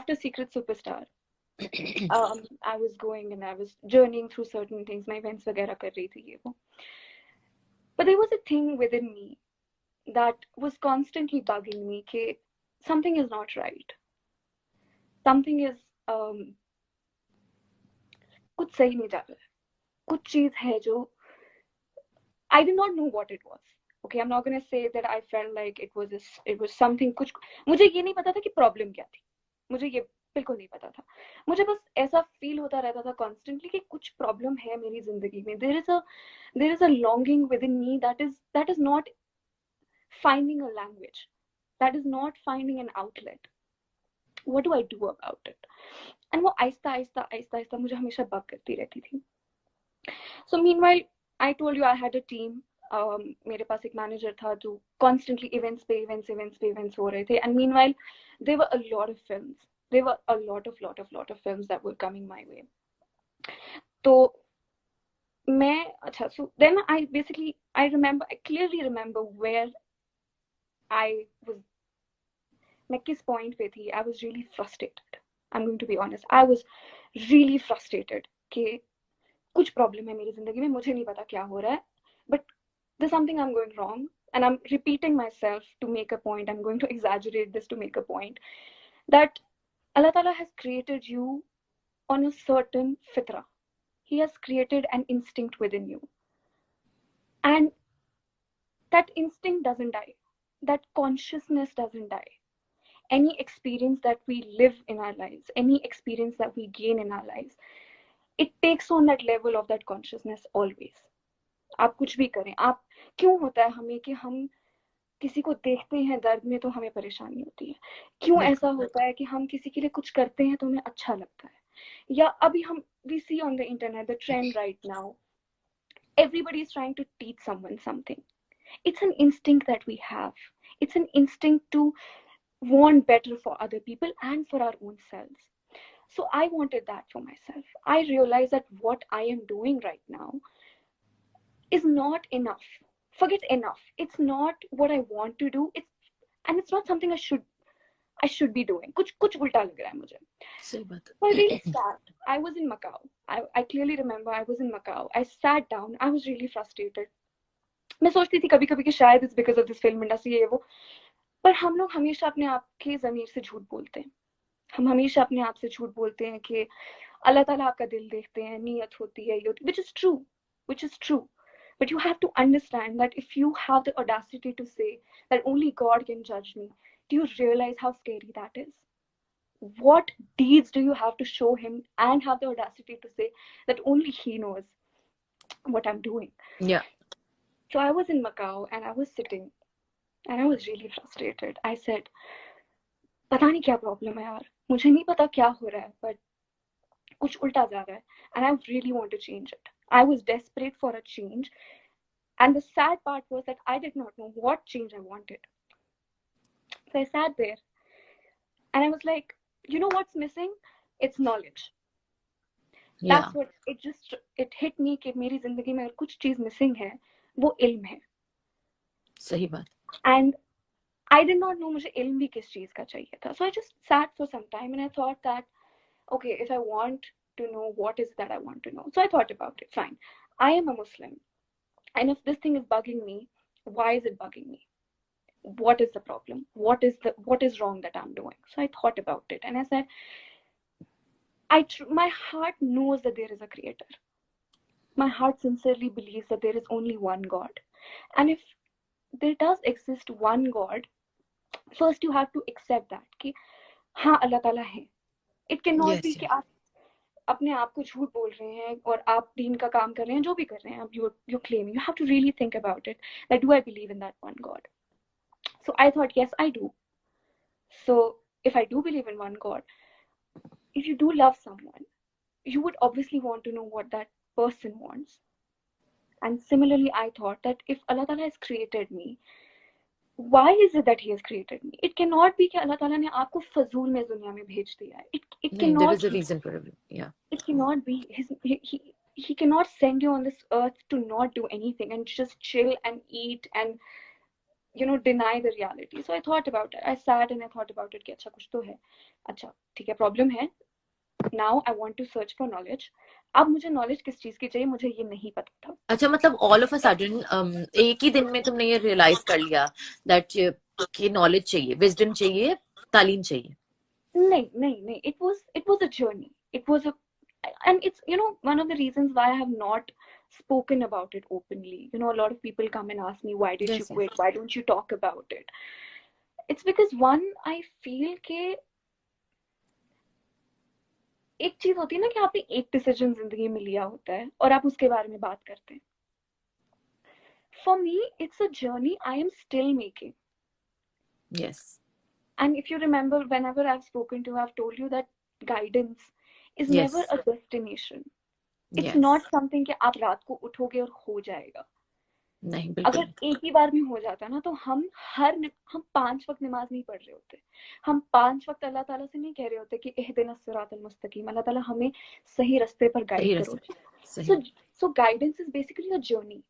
after Secret Superstar, I was going and I was journeying through certain things. My events वगैरह कर रही थी ये वो. But there was a thing within me that was constantly bugging me कि something is not right. Something is कुछ सही नहीं जा रहा है. कुछ चीज है जो I did not know what it was. Okay, I'm not going to say that I felt like it was something. कुछ मुझे ये नहीं पता था कि प्रॉब्लम क्या थी. मुझे ये बिल्कुल नहीं पता था. मुझे बस ऐसा फील होता रहता था कॉन्स्टेंटली कि कुछ प्रॉब्लम है मेरी जिंदगी में. There is a longing within me that is not finding a language. That is not finding an outlet. What do I do about it? And वो आहिस्ता आहिस्ता आहिस्ता आहिस्ता मुझे हमेशा बग करती रहती थी. So meanwhile, I told you I had a team. मेरे पास एक manager था जो constantly events हो रहे थे. And meanwhile, there were a lot of films. There were a lot of films that were coming my way. तो so then I clearly remember where I was. मैं किस point पे थी? I was really frustrated. I'm going to be honest. I was really frustrated कि कुछ problem है मेरी जिंदगी में, मुझे नहीं पता क्या हो रहा है, but there's something I'm going wrong, and I'm repeating myself to make a point. I'm going to exaggerate this to make a point that Allah Ta'ala has created you on a certain fitra. He has created an instinct within you, and that instinct doesn't die. That consciousness doesn't die. Any experience that we live in our lives, any experience that we gain in our lives, it takes on that level of that consciousness always. आप कुछ भी करें, आप क्यों होता है हमें कि हम किसी को देखते हैं दर्द में तो हमें परेशानी होती है? क्यों ऐसा होता है कि हम किसी के लिए कुछ करते हैं तो हमें अच्छा लगता है? या अभी हम we see on the internet the trend right now, everybody is trying to teach someone something. It's an instinct that we have. It's an instinct to want better for other people and for our own selves. So I wanted that for myself. I realized that what I am doing right now is not enough. Forget enough. It's not what I want to do. It's not something I should be doing. कुछ उल्टा लग रहा है मुझे. सही बात. So I really sat. I was in Macau. I clearly remember I was in Macau. I sat down. I was really frustrated. मैं सोचती थी कभी-कभी कि शायद it's because of this film industry ये वो. पर हम लोग हमेशा अपने आप के ज़मीर से झूठ बोलते हैं. हम हमेशा अपने आप से झूठ बोलते हैं कि अल्लाह ताला आपका दिल देखते हैं, नीयत होती है, which is true. But you have to understand that if you have the audacity to say that only God can judge me, do you realize how scary that is? What deeds do you have to show him and have the audacity to say that only he knows what I'm doing? Yeah. So I was in Macau and I was sitting and I was really frustrated. I said, पता नहीं क्या problem है यार, मुझे नहीं पता क्या हो रहा है, but कुछ उल्टा जा रहा है, and I really want to change it. I was desperate for a change, and the sad part was that I did not know what change I wanted. So I sat there and I was like, you know what's missing? It's knowledge. Yeah. That's what it hit me कि मेरी जिंदगी में अगर कुछ चीज missing है वो इल्म है. सही बात. And I did not know मुझे इल्म भी किस चीज का चाहिए था. So I just sat for some time and I thought that, okay, if I want to know what is that I want to know. So I thought about it. Fine. I am a Muslim. And if this thing is bugging me, why is it bugging me? What is the problem? What is wrong that I'm doing? So I thought about it and I said, my heart knows that there is a creator. My heart sincerely believes that there is only one God. And if there does exist one God, first you have to accept that कि हाँ अल्लाह ताला है. It cannot be कि आप अपने आप को झूठ बोल रहे हैं और आप दीन का काम कर रहे हैं, जो भी कर रहे हैं आप, you're claiming. You have to really think about it. That do I believe in that one God? So I thought, yes, I do. So if I do believe in one God, if you do love someone, you would obviously want to know what that person wants. And similarly, I thought that if Allah Ta'ala has created me, why is it that he has created me? It cannot be कि Allah Ta'ala ने आपको फजूल में दुनिया में भेज दिया है. It cannot. There is a reason for it. Yeah. It cannot be. He cannot send you on this earth to not do anything and just chill and eat and deny the reality. So I thought about it. I sat and I thought about it कि अच्छा कुछ तो है. अच्छा ठीक है, problem है. Now I want to search for knowledge. अब मुझे knowledge किस चीज की चाहिए, मुझे ये नहीं पता था. अच्छा, मतलब ऑल ऑफ अ सडन एक ही दिन में तुमने ये रियलाइज कर लिया दैट कि नॉलेज चाहिए, विजडम चाहिए, तालीम चाहिए? नहीं. It was a journey. It was a, and it's one of the reasons why I have not spoken about it openly. A lot of people come and ask me, why did you जैसे quit? Why don't you talk about it? It's because one, I feel कि एक चीज होती है ना कि आपने एक डिसीजन जिंदगी में लिया होता है और आप उसके बारे में बात करते हैं. For me, it's a journey I am still making. Yes And if you remember, whenever I've spoken to you, I've told you that guidance is yes never a destination. It's yes not something कि आप रात को उठोगे और हो जाएगा. नहीं, बिल्कुल अगर एक ही बार में हो जाता ना तो हम 5 वक्त नमाज नहीं पढ़ रहे होते. हम 5 वक्त अल्लाह ताला से नहीं कह रहे होते कि इहदिनस सिरातल मुस्तकीम, अल्लाह ताला हमें सही रास्ते पर सही गाइड रास्ते, करो. सही. So guidance is basically a journey.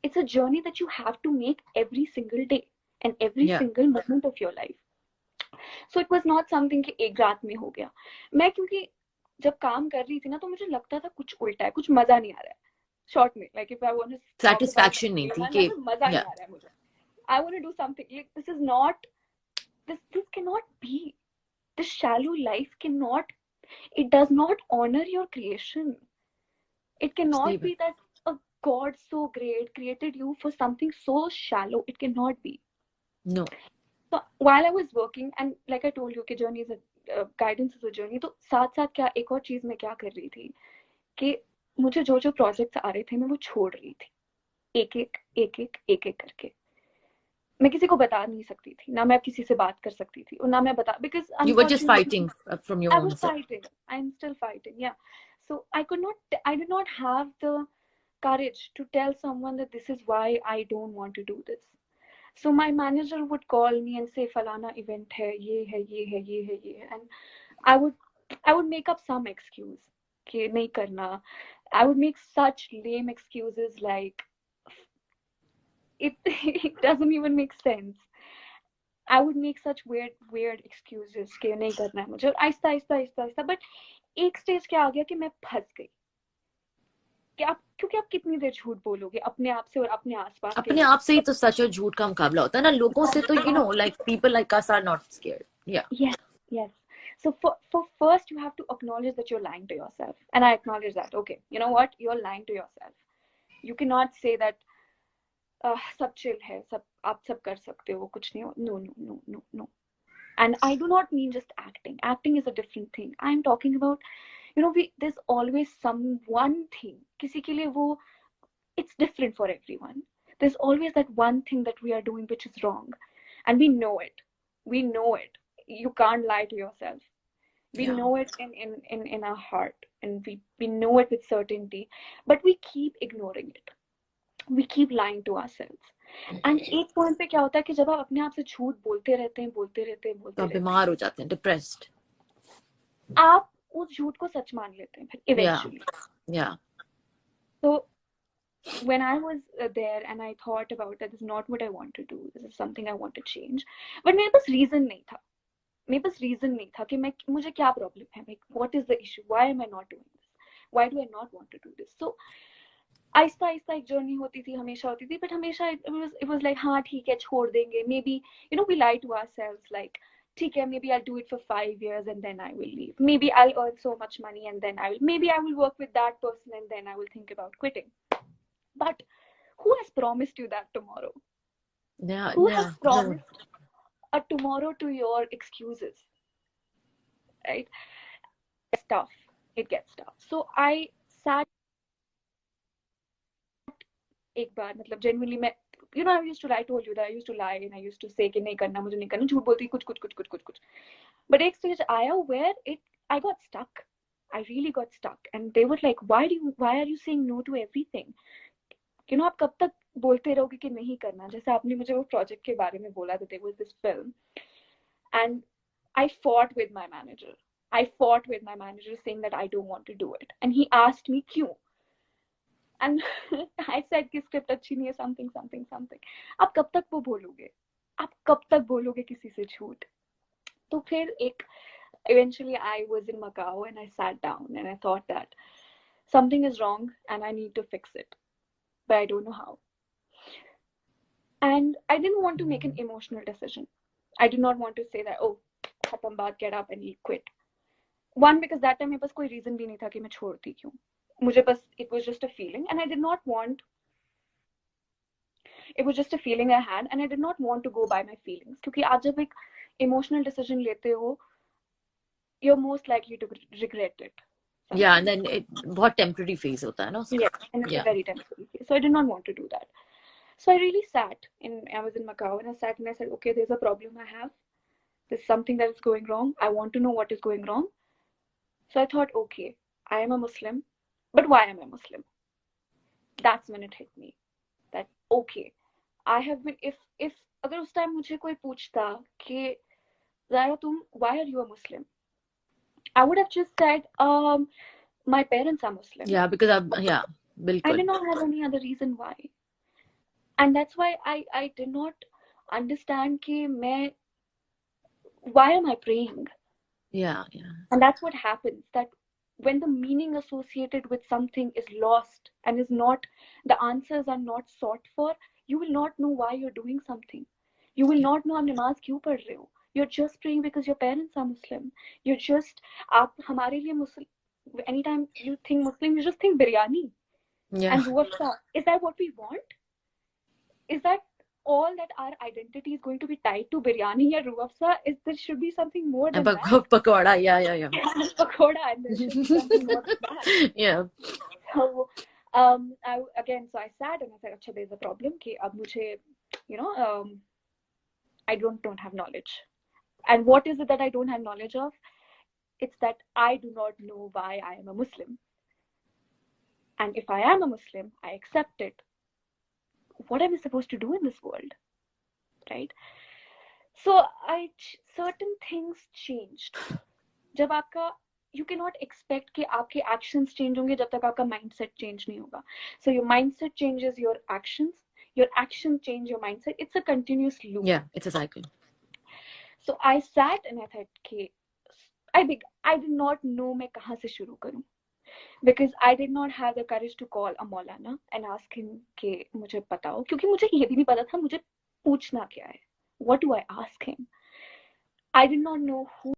It's a journey that you have to make every single day and every या single moment of your life. So it was not something कि एक रात में हो गया. मैं क्योंकि जब काम कर रही थी ना तो मुझे लगता था कुछ उल्टा है, कुछ मजा नहीं आ रहा है. Short में, like if I want to talk about satisfaction नहीं थी कि मजा नहीं या आ रहा है मुझे. I want to do something like this is not this cannot be. This shallow life cannot, it does not honor your creation. It सही cannot बात. be that a God so great created you for something so shallow. It cannot be. No. So while I was working, and like I told you कि journey is a guidance is a journey, तो साथ साथ क्या एक और चीज मैं क्या कर रही थी कि मुझे जो प्रोजेक्ट्स आ रहे थे मैं वो छोड़ रही थी एक एक करके. मैं किसी को बता नहीं सकती थी, ना मैं किसी से बात कर सकती थी और ना मैं बता, because You were just unfortunately fighting from your I own was self. fighting. I'm still fighting, yeah. So I did not have the courage to tell someone that this is why I don't want to do this. So my manager would call me and say falana event hai, ye hai, ye hai, ye hai, ye hai. And I would make up some excuse कि नहीं करना. I would make such lame excuses like it doesn't even make sense. I would make such weird excuses कि नहीं करना है मुझे. और आहिस्ता but एक स्टेज क्या आ गया कि मैं फंस गई कि आप, क्योंकि आप कितनी देर झूठ बोलोगे अपने आप से और अपने आसपास के अपने लोगों आप से ही तो सच और झूठ का मुकाबला होता है ना, लोगों से तो like people like us are not scared. या Yes, yes. So for first you have to acknowledge that you're lying to yourself. And I acknowledge that. Okay, you know what? You're lying to yourself. You cannot say that सब chill है, सब आप सब कर सकते हो, कुछ नहीं हो. No. And I do not mean just acting. Acting is a different thing. I'm talking about, there's always some one thing. किसी के लिए वो, it's different for everyone. There's always that one thing that we are doing which is wrong. And we know it. We know it. You can't lie to yourself. We या know it in our heart, and we know it with certainty, but we keep ignoring it. We keep lying to ourselves. And एक point पे क्या होता है कि जब आप अपने आप से झूठ बोलते रहते हैं तो आप बीमार हो जाते हैं, डिप्रेस्ड. आप उस झूठ को सच मान लेते हैं फिर eventually. या So when I was there and I thought about that, this is not what I want to do. This is something I want to change. But मेरे पास रीजन नहीं था. मेरे पास रीजन नहीं था कि मुझे क्या प्रॉब्लम है. Like, what is the issue? Why am I not doing this? Why do I not want to do this? So Aahista Aahista एक जर्नी होती थी, हमेशा होती थी, बट हमेशा it was like हाँ ठीक है छोड़ देंगे. Maybe we lie to ourselves like ठीक है, maybe I'll do it for 5 years and then I will leave. Maybe I'll earn so much money and then maybe I will work with that person and then I will think about quitting. But who has promised you that tomorrow? Who has no. promised a tomorrow to your excuses? Right? It's tough. It gets tough. So I sat एक बार, मतलब genuinely मैं, I used to lie, I told you that I used to lie and I used to say कि नहीं करना, मुझे नहीं करना, झूठ बोलती कुछ. But एक stage आया where I got stuck. I really got stuck and they were like, why are you saying no to everything? आप कब तक बोलते रहोगे कि नहीं करना? जैसे आपने मुझे वो प्रोजेक्ट के बारे में बोला that there was this film, and I fought with my manager. I fought with my manager saying that I don't want to do it, and he asked me क्यों. and I said कि script अच्छी नहीं है, something something something. आप कब तक वो बोलोगे, आप कब तक बोलोगे किसी से झूठ? तो फिर एक eventually I was in Macau and I sat down and I thought that something is wrong and I need to fix it, but I don't know how. And I didn't want to make an emotional decision. I did not want to say that, oh, khatam baat, get up and quit. One, because that time मेरे पास कोई reason भी नहीं था कि मैं छोड़ती क्यों. मुझे बस it was just a feeling and I did not want, it was just a feeling I had and I did not want to go by my feelings. क्योंकि आप जब एक emotional decision लेते हो, you're most likely to regret it. Yeah, and then it बहुत temporary phase होता है ना उसका. Yes, and it's Yeah. a very temporary phase. So I did not want to do that. So I really sat in, I was in Macau and I sat and I said, okay, there's a problem I have. There's something that is going wrong. I want to know what is going wrong. So I thought, okay, I am a Muslim, but why am I Muslim? That's when it hit me that, okay, I have been, if अगर उस time मुझे कोई पूछता कि Zaira, why are you a Muslim? I would have just said, my parents are Muslim. Yeah, because yeah, बिल्कुल. I did not have any other reason why. And that's why I did not understand कि मैं, why am I praying? Yeah, yeah. And that's what happens, that when the meaning associated with something is lost and is not, the answers are not sought for, you will not know why you're doing something. You will not know आप नमाज क्यों पढ़ रहे हो. You're just praying because your parents are Muslim. You're just, आप हमारे लिए Muslim, anytime you think Muslim, you just think biryani. Yeah. And ruafsa. Is that what we want? Is that all that our identity is going to be tied to biryani or ruafsa? Is there should be something more than that? Pakoda, yeah. Pakoda, and there should be something more than that. Yeah. So, so I sat and I said, "Acha, there's a problem. कि अब मुझे, you know, I don't have knowledge. And what is it that I don't have knowledge of? It's that I do not know why I am a Muslim. And if I am a Muslim, I accept it. What am I supposed to do in this world, right?" So certain things changed. जब आपका, you cannot expect कि आपके actions change होंगे जब तक आपका mindset change नहीं होगा. So your mindset changes your actions change your mindset. It's a continuous loop. Yeah, it's a cycle. So I sat and I thought कि I did not know मैं कहाँ से शुरू करूँ, because I did not have the courage to call a Maulana and ask him कि मुझे बताओ, क्योंकि मुझे ये भी नहीं पता था मुझे पूछना क्या है. What do I ask him? I did not know who